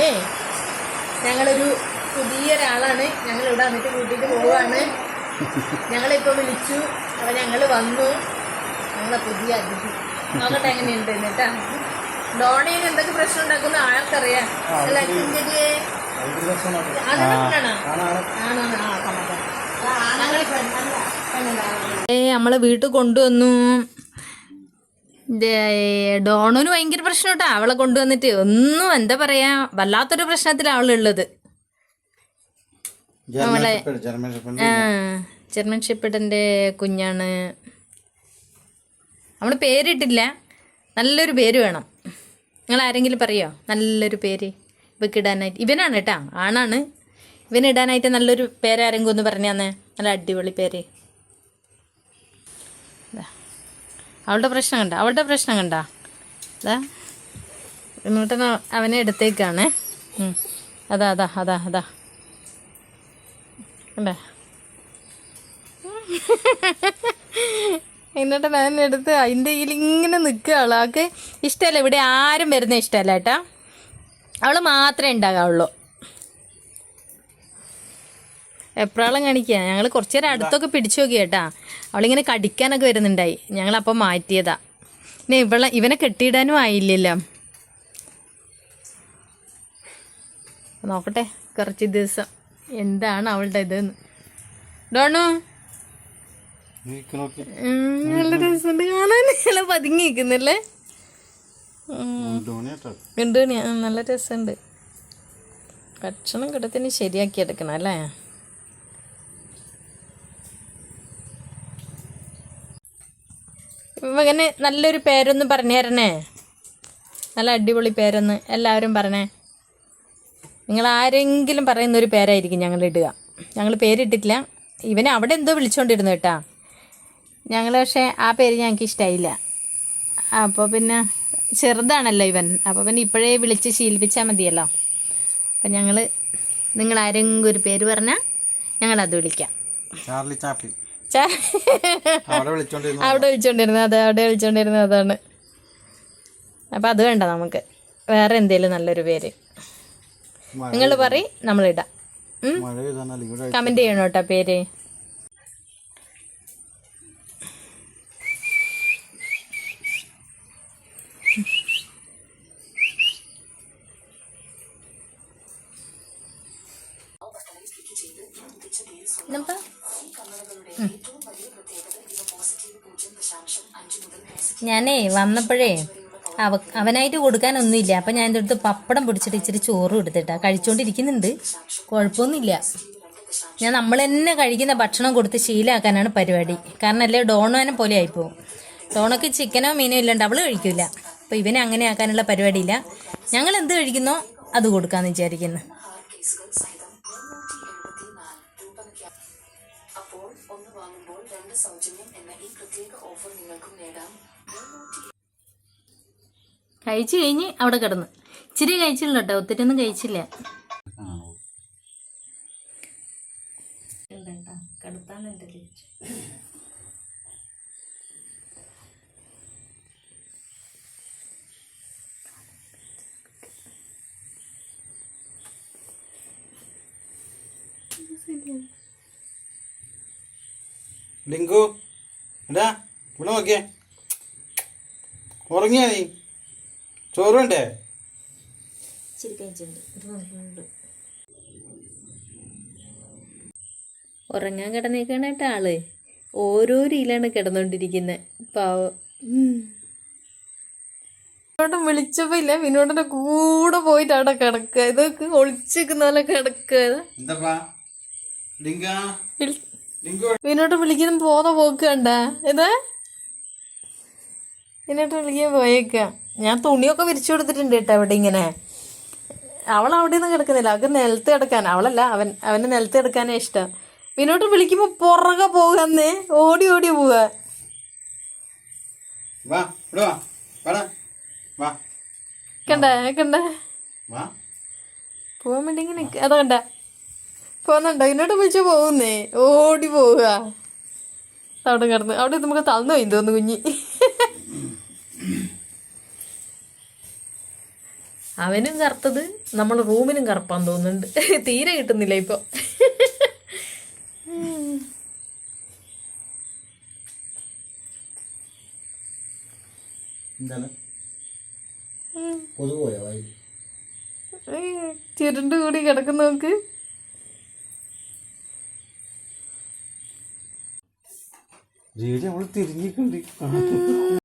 ഏ ഞങ്ങളൊരു പുതിയൊരാളാണ് ഞങ്ങൾ ഇവിടെ വന്നിട്ട് കൂട്ടിയിട്ട് പോവാണ്. ഞങ്ങളിപ്പോൾ വിളിച്ചു, അപ്പോൾ ഞങ്ങൾ വന്നു. ഞങ്ങളെ പുതിയ അതിഥി നോക്കട്ടെ എങ്ങനെയുണ്ട് എന്നിട്ടാ. ഡോണയിൽ എന്തൊക്കെ പ്രശ്നം ഉണ്ടാക്കുന്ന ആൾക്കറിയാം. അല്ല കുഞ്ഞിയെ നമ്മളെ വീട്ടിൽ കൊണ്ടുവന്നു. ഡോണുന് ഭയങ്കര പ്രശ്നം കേട്ടോ. അവളെ കൊണ്ടുവന്നിട്ട് ഒന്നും എന്താ പറയാ, വല്ലാത്തൊരു പ്രശ്നത്തിലാണ് അവളുള്ളത്. നമ്മളെ ജർമ്മൻ ഷെപ്പേർഡിന്റെ കുഞ്ഞാണ്. നമ്മള് പേരിട്ടില്ല, നല്ലൊരു പേര് വേണം. നിങ്ങൾ ആരെങ്കിലും പറയോ നല്ലൊരു പേര് ഇവക്കിടാനായിട്ട്? ഇവനാണ് കേട്ടാ, ആണാണ്. ഇവനിടാനായിട്ട് നല്ലൊരു പേരാരെങ്കിലും ഒന്ന് പറഞ്ഞു തന്നെ, നല്ല അടിപൊളി പേര്. അവളുടെ പ്രശ്നം കണ്ട, അവളുടെ പ്രശ്നം കണ്ട. അതാ എന്നിട്ട് അവനെ എടുത്തേക്കാണ്. അതാ അതാ അതാ അതാ കണ്ടേ. എന്നിട്ട് ഞാൻ എടുത്ത് അതിൻ്റെ കയ്യിൽ ഇങ്ങനെ നിൽക്കുക. ആൾക്ക് ഇഷ്ടമല്ല, ഇവിടെ ആരും വരുന്ന ഇഷ്ടമല്ല കേട്ടാ. അവൾ മാത്രമേ ഉണ്ടാകാവുള്ളൂ. എപ്രാളം കാണിക്കുക. ഞങ്ങൾ കുറച്ച് നേരം അടുത്തൊക്കെ പിടിച്ചു നോക്കി കേട്ടാ. അവളിങ്ങനെ കടിക്കാനൊക്കെ വരുന്നുണ്ടായി. ഞങ്ങളപ്പം മാറ്റിയതാ. പിന്നെ ഇവനെ കെട്ടിയിടാനും ആയില്ലല്ലോ. നോക്കട്ടെ കുറച്ച് ദിവസം എന്താണ് അവളുടെ ഇതെന്ന്. ഡോണു നല്ല രസമുണ്ട് കാണാൻ. നല്ല പതുങ്ങി നിൽക്കുന്നല്ലേ. ഗണ്ടുണി നല്ല രസമുണ്ട്. ഭക്ഷണം കിടത്തിന് ശരിയാക്കി എടുക്കണം അല്ലേ. മകന് നല്ലൊരു പേരൊന്ന് പറഞ്ഞു തരണേ, നല്ല അടിപൊളി പേരൊന്ന് എല്ലാവരും പറഞ്ഞേ. നിങ്ങൾ ആരെങ്കിലും പറയുന്നൊരു പേരായിരിക്കും ഞങ്ങൾ ഇടുക. ഞങ്ങൾ പേരിട്ടിട്ടില്ല. ഇവനെ അവിടെ എന്തോ വിളിച്ചുകൊണ്ടിരുന്നു കേട്ടാ. ഞങ്ങൾ പക്ഷേ ആ പേര് ഞങ്ങൾക്ക് ഇഷ്ടമായില്ല. അപ്പോൾ പിന്നെ ചെറുതാണല്ലോ ഇവൻ, അപ്പോൾ പിന്നെ ഇപ്പോഴേ വിളിച്ച് ശീലിപ്പിച്ചാൽ മതിയല്ലോ. അപ്പം ഞങ്ങൾ നിങ്ങൾ ആരെങ്കിലും ഒരു പേര് പറഞ്ഞാൽ ഞങ്ങളത് വിളിക്കാം. ചാർലി ചാപ്ലിൻ അവിടെ വിളിച്ചോണ്ടിരുന്നത് അതാണ്. അപ്പം അത് വേണ്ട നമുക്ക്. വേറെ എന്തേലും നല്ലൊരു പേര് നിങ്ങൾ പറയും, നമ്മളിടാം. കമൻറ്റ് ചെയ്യണം കേട്ടോ പേര്. ഞാനേ വന്നപ്പോഴേ അവനായിട്ട് കൊടുക്കാനൊന്നുമില്ല. അപ്പം ഞാൻ എൻ്റെ അടുത്ത് പപ്പടം പിടിച്ചിട്ട് ഇച്ചിരി ചോറും എടുത്തിട്ടാ കഴിച്ചുകൊണ്ടിരിക്കുന്നുണ്ട്. കുഴപ്പമൊന്നുമില്ല. ഞാൻ നമ്മൾ തന്നെ കഴിക്കുന്ന ഭക്ഷണം കൊടുത്ത് ശീലമാക്കാനാണ് പരിപാടി. കാരണം അല്ലേ ഡോണോനെ പോലെ ആയിപ്പോവും. ഡോണോക്ക് ചിക്കനോ മീനോ ഇല്ലാണ്ട് അവൾ കഴിക്കില്ല. അപ്പോൾ ഇവനെ അങ്ങനെ ആക്കാനുള്ള പരിപാടിയില്ല. ഞങ്ങൾ എന്ത് കഴിക്കുന്നോ അത് കൊടുക്കാമെന്ന് വിചാരിക്കുന്നു. കഴിച്ചു കഴിഞ്ഞ് അവിടെ കിടന്ന് ഇച്ചിരി കഴിച്ചില്ല കേട്ടോ, ഒത്തിരി ഒന്നും കഴിച്ചില്ല. ഡിങ്കു എന്താ ഇവിടെ നോക്കിയേ, ഉറങ്ങിയാ നീ? ചോറ് വേണ്ടേ? ഉറങ്ങാൻ കിടന്നേക്കാണ് കേട്ടോ ആള്. ഓരോ രീതിയിലാണ് കിടന്നോണ്ടിരിക്കുന്നത് പാവം. വിളിച്ചപ്പോ ഇല്ല, വിനോദന്റെ കൂടെ പോയിട്ട് അവിടെ കിടക്കുക. ഇതൊക്കെ ഒളിച്ചിരിക്കുന്ന പോലെ കിടക്കുക. വിനോദം വിളിക്കുന്ന പോന്ന പോക്ക് കണ്ട. ഇതാ വിനോദം വിളിക്കാൻ പോയേക്ക. ഞാൻ തുണിയൊക്കെ വിരിച്ചു കൊടുത്തിട്ടുണ്ട് കേട്ടോ അവിടെ. ഇങ്ങനെ അവളവിടെ ഒന്നും കിടക്കുന്നില്ല, അവൾക്ക് നിലത്ത് കിടക്കാൻ. അവളല്ല, അവന് നിലത്ത് കിടക്കാനേ ഇഷ്ടം. വിനോദം വിളിക്കുമ്പോ പുറകെ പോകാന്നേ, ഓടി ഓടി പോവാ. കണ്ട കണ്ട പോവാൻ വേണ്ടി ഇങ്ങനെ അതാ കണ്ട പോന്നുണ്ടോ. വിനോദം വിളിച്ച പോകുന്നേ, ഓടി പോവുക. അവിടെ കിടന്ന് അവിടെ നമുക്ക് തന്നു പോയി തോന്നുന്നു കുഞ്ഞി. അവനും കറുത്തത് നമ്മൾ റൂമിനും കറുപ്പാൻ തോന്നുന്നുണ്ട്. തീരെ കിട്ടുന്നില്ല ഇപ്പോൾ. എന്താണ് കൊതുക് പോയോ വായിൽ? ചുരുണ്ട് കൂടി കിടക്കുന്ന നോക്ക്. അവള് തിരിഞ്ഞിട്ടുണ്ട്.